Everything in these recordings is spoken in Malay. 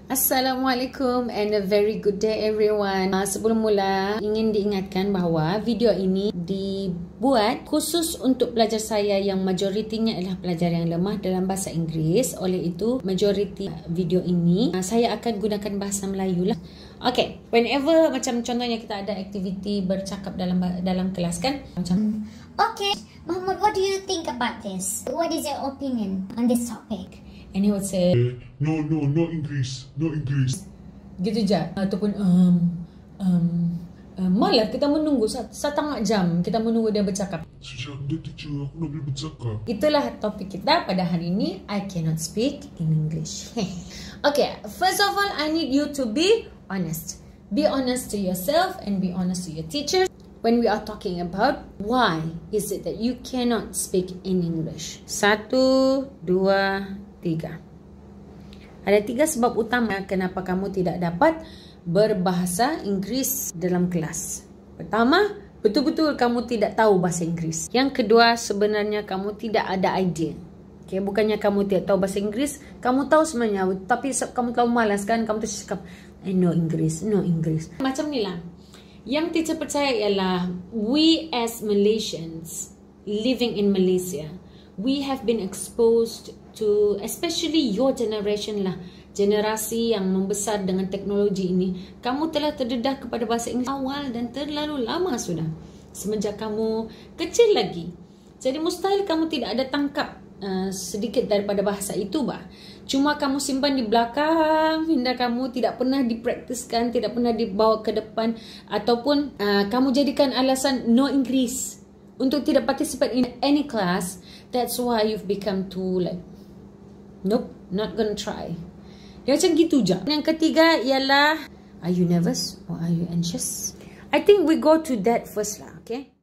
Assalamualaikum and a very good day everyone. Sebelum mula, ingin diingatkan bahawa video ini dibuat khusus untuk pelajar saya yang majoritinya adalah pelajar yang lemah dalam bahasa Inggeris. Oleh itu, majoriti video ini saya akan gunakan bahasa Melayu lah. Okay, whenever macam contohnya kita ada aktiviti bercakap dalam kelas kan? Macam Okay, Muhammad, what do you think about this? What is your opinion on this topic? and he would say No English. gitu je, ataupun malah kita menunggu setengah jam kita menunggu dia bercakap. Sejak dia teacher, aku nak boleh bercakap. Itulah topik kita pada hari ini. I cannot speak in English. Okay, first of all, I need you to be honest. Be honest to yourself and be honest to your teachers when we are talking about why is it that you cannot speak in English. 1, 2, 3. Ada 3 sebab utama kenapa kamu tidak dapat berbahasa Inggeris dalam kelas. Pertama, betul-betul kamu tidak tahu bahasa Inggeris. Yang kedua, sebenarnya kamu tidak ada idea. Okay, bukannya kamu tidak tahu bahasa Inggeris, kamu tahu sebenarnya, tapi kamu terlalu malas kan, kamu terus cakap, no English. Macam ni lah. Yang teacher percaya ialah, we as Malaysians living in Malaysia, we have been exposed to, especially your generation lah, generasi yang membesar dengan teknologi ini, kamu telah terdedah kepada bahasa Inggeris awal dan terlalu lama sudah, semenjak kamu kecil lagi. Jadi mustahil kamu tidak ada tangkap sedikit daripada bahasa itu bah. Cuma kamu simpan di belakang hingga kamu tidak pernah dipraktiskan, tidak pernah dibawa ke depan, ataupun kamu jadikan alasan no English untuk tidak participate in any class. That's why you've become too like, nope, not gonna try. Dia macam gitu je. Yang ketiga ialah, are you nervous or are you anxious? I think we go to that first lah, okay?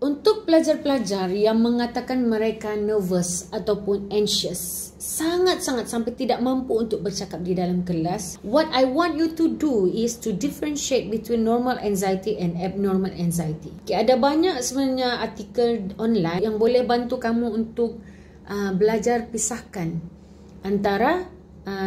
Untuk pelajar-pelajar yang mengatakan mereka nervous ataupun anxious, sangat-sangat sampai tidak mampu untuk bercakap di dalam kelas, what I want you to do is to differentiate between normal anxiety and abnormal anxiety. Okay, ada banyak sebenarnya artikel online yang boleh bantu kamu untuk belajar pisahkan antara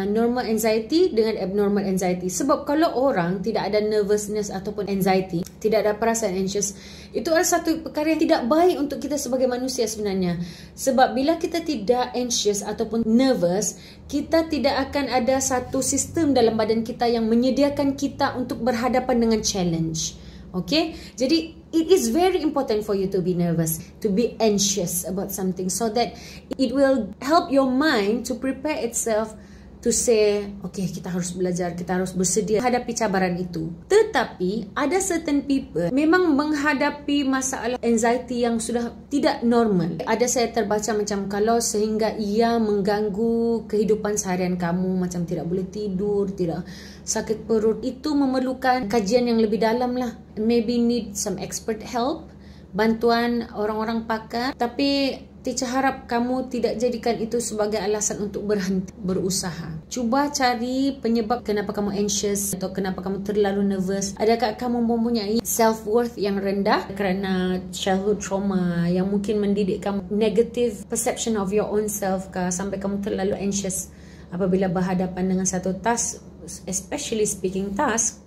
normal anxiety dengan abnormal anxiety. Sebab kalau orang tidak ada nervousness ataupun anxiety, tidak ada perasaan anxious, itu adalah satu perkara yang tidak baik untuk kita sebagai manusia sebenarnya. Sebab bila kita tidak anxious ataupun nervous, kita tidak akan ada satu sistem dalam badan kita yang menyediakan kita untuk berhadapan dengan challenge. Okay, jadi it is very important for you to be nervous, to be anxious about something, so that it will help your mind to prepare itself to say, okay, kita harus belajar, kita harus bersedia hadapi cabaran itu. Tetapi ada certain people memang menghadapi masalah anxiety yang sudah tidak normal. Ada saya terbaca macam kalau sehingga ia mengganggu kehidupan seharian kamu, macam tidak boleh tidur, tidak sakit perut, itu memerlukan kajian yang lebih dalam lah. Maybe need some expert help, bantuan orang-orang pakar. Tapi teacher harap kamu tidak jadikan itu sebagai alasan untuk berhenti berusaha. Cuba cari penyebab kenapa kamu anxious atau kenapa kamu terlalu nervous. Adakah kamu mempunyai self-worth yang rendah kerana childhood trauma yang mungkin mendidik kamu negative perception of your own self kah, sampai kamu terlalu anxious apabila berhadapan dengan satu task, especially speaking task.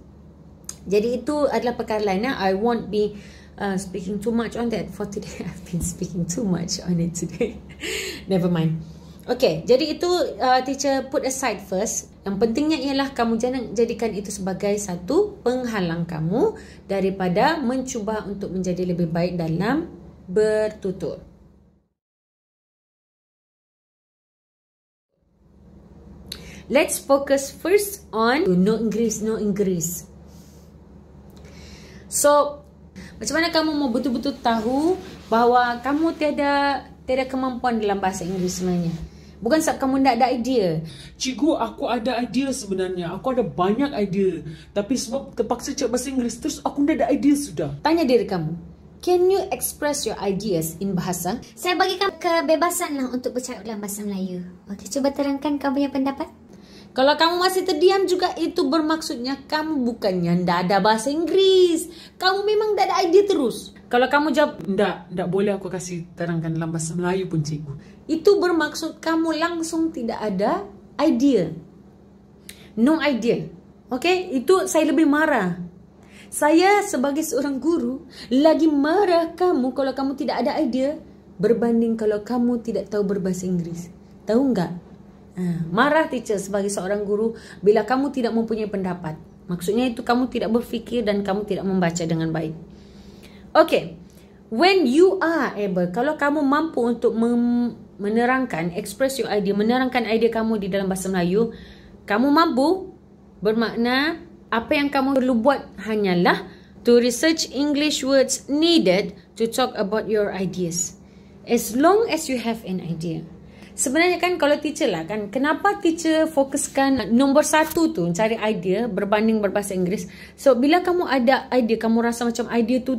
Jadi itu adalah perkara lain. I won't be speaking too much on that for today. I've been speaking too much on it today. Never mind. Okay, jadi itu teacher put aside first. Yang pentingnya ialah kamu jangan jadikan itu sebagai satu penghalang kamu daripada mencuba untuk menjadi lebih baik dalam bertutur. Let's focus first on no English. So, macam mana kamu mau betul-betul tahu bahawa kamu tiada kemampuan dalam bahasa Inggeris sebenarnya? Bukan sebab kamu tak ada idea. Cikgu, aku ada idea sebenarnya. Aku ada banyak idea. Tapi sebab terpaksa cakap bahasa Inggeris, terus aku tak ada idea sudah. Tanya diri kamu, can you express your ideas in bahasa? Saya bagi kamu kebebasan lah untuk bercakap dalam bahasa Melayu. Okey, cuba terangkan kamu punya pendapat. Kalau kamu masih terdiam juga, itu bermaksudnya kamu bukannya tidak ada bahasa Inggeris. Kamu memang tidak ada idea terus. Kalau kamu jawab, tak boleh aku kasih terangkan dalam bahasa Melayu pun cikgu, itu bermaksud kamu langsung tidak ada idea. No idea. Okay, itu saya lebih marah. Saya sebagai seorang guru lagi marah kamu kalau kamu tidak ada idea berbanding kalau kamu tidak tahu berbahasa Inggeris. Tahu enggak? Marah teacher sebagai seorang guru bila kamu tidak mempunyai pendapat. Maksudnya itu kamu tidak berfikir dan kamu tidak membaca dengan baik. Okay, when you are able, kalau kamu mampu untuk menerangkan, express your idea, menerangkan idea kamu di dalam bahasa Melayu, kamu mampu, bermakna apa yang kamu perlu buat hanyalah to research English words needed to talk about your ideas. As long as you have an idea. Sebenarnya kan kalau teacher lah kan, kenapa teacher fokuskan nombor 1 tu cari idea berbanding berbahasa Inggeris. So bila kamu ada idea, kamu rasa macam idea tu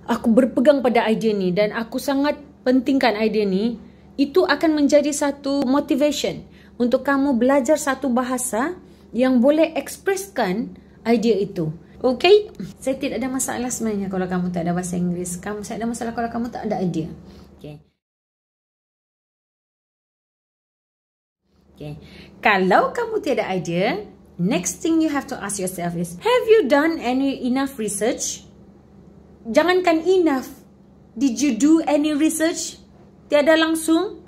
aku berpegang pada idea ni dan aku sangat pentingkan idea ni, itu akan menjadi satu motivation untuk kamu belajar satu bahasa yang boleh ekspreskan idea itu. Okay? Saya tidak ada masalah sebenarnya kalau kamu tak ada bahasa Inggeris. Saya ada masalah kalau kamu tak ada idea. Okay. Okay. Kalau kamu tiada idea, next thing you have to ask yourself is, have you done enough research? Jangankan enough. Did you do any research? Tiada langsung?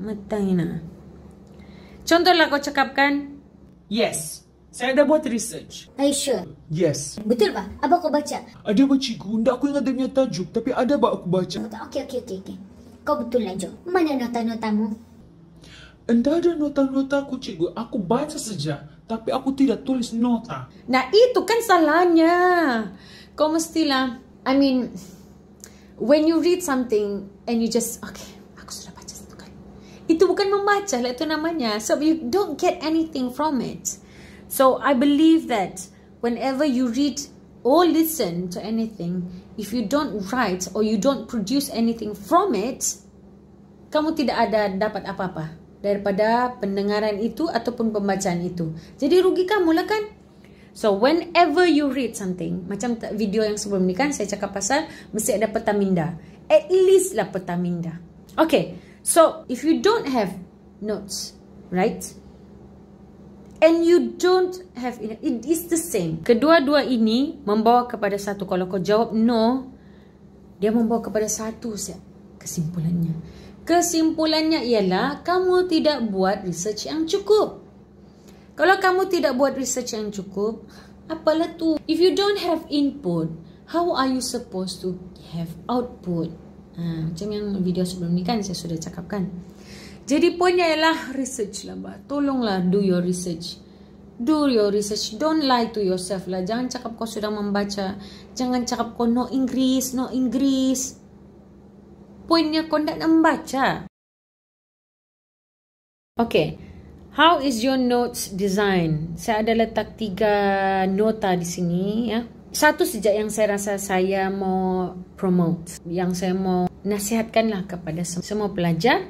Matangina. Contohlah kau cakapkan, Yes, saya dah buat research. Are you sure? Yes. Betul ba? Apa kau baca? Ada ba cikgu? Tak aku ingat dia punya tajuk. Tapi ada ba aku baca? Okay. Kau betul lah, Jo. Mana nota-notamu? Entah ada nota-nota aku cikgu. Aku baca saja. Tapi aku tidak tulis nota. nah itu kan salahnya. Kau mestilah, when you read something and you just, okay, aku sudah baca satu kali. Itu bukan membaca lah itu namanya. So you don't get anything from it. So I believe that whenever you read or listen to anything, if you don't write or you don't produce anything from it, kamu tidak ada dapat apa-apa daripada pendengaran itu ataupun pembacaan itu. Jadi rugi kamu lah kan. So whenever you read something, macam video yang sebelum ni kan saya cakap pasal mesti ada peta minda. At least lah peta minda. Okay, so if you don't have notes, right? And you don't have it is the same. Kedua-dua ini membawa kepada satu. Kalau kau jawab no, dia membawa kepada satu kesimpulannya. Kesimpulannya ialah kamu tidak buat research yang cukup. Kalau kamu tidak buat research yang cukup, apalah tu? If you don't have input, how are you supposed to have output? Macam yang video sebelum ni kan saya sudah cakapkan. Jadi poinnya ialah research lah, bah. Tolonglah do your research. Do your research. Don't lie to yourself lah. Jangan cakap kau sudah membaca. Jangan cakap kau no English. Poinnya kau tak nak membaca. Okay. How is your notes design? Saya ada letak 3 nota di sini ya. Satu saja yang saya rasa saya mau promote, yang saya mau nasihatkanlah kepada semua pelajar,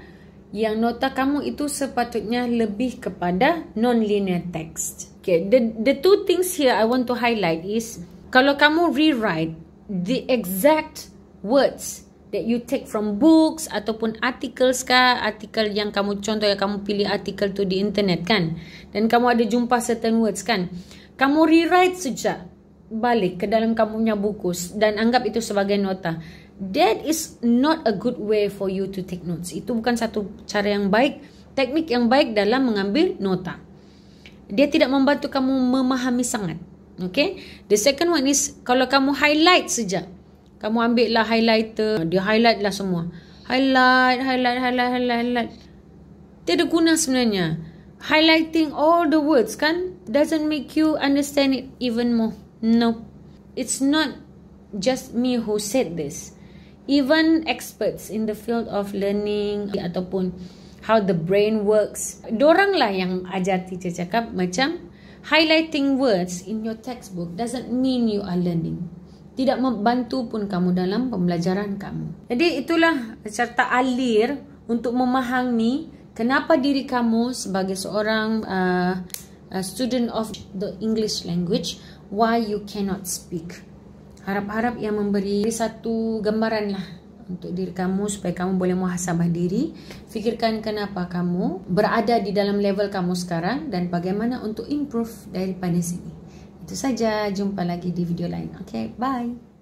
yang nota kamu itu sepatutnya lebih kepada non-linear text. Okay, the two things here I want to highlight is, kalau kamu rewrite the exact words that you take from books ataupun articles kah, artikel yang kamu, contoh yang kamu pilih artikel tu di internet kan, dan kamu ada jumpa certain words kan, kamu rewrite saja balik ke dalam kamu punya buku dan anggap itu sebagai nota. That is not a good way for you to take notes. Itu bukan satu cara yang baik, teknik yang baik dalam mengambil nota. Dia tidak membantu kamu memahami sangat. Okay, the second one is, kalau kamu highlight saja, kamu ambil lah highlighter, dia highlight lah semua. Highlight. Tiada guna sebenarnya. Highlighting all the words kan doesn't make you understand it even more. No. It's not just me who said this. Even experts in the field of learning ataupun how the brain works, dorang lah yang ajar teacher cakap macam highlighting words in your textbook doesn't mean you are learning. Tidak membantu pun kamu dalam pembelajaran kamu. Jadi itulah serta alir untuk memahami kenapa diri kamu sebagai seorang student of the English language, why you cannot speak. Harap-harap yang memberi satu gambaran lah untuk diri kamu supaya kamu boleh muhasabah diri. Fikirkan kenapa kamu berada di dalam level kamu sekarang dan bagaimana untuk improve daripada sini. Itu saja, jumpa lagi di video lain. Okay, bye.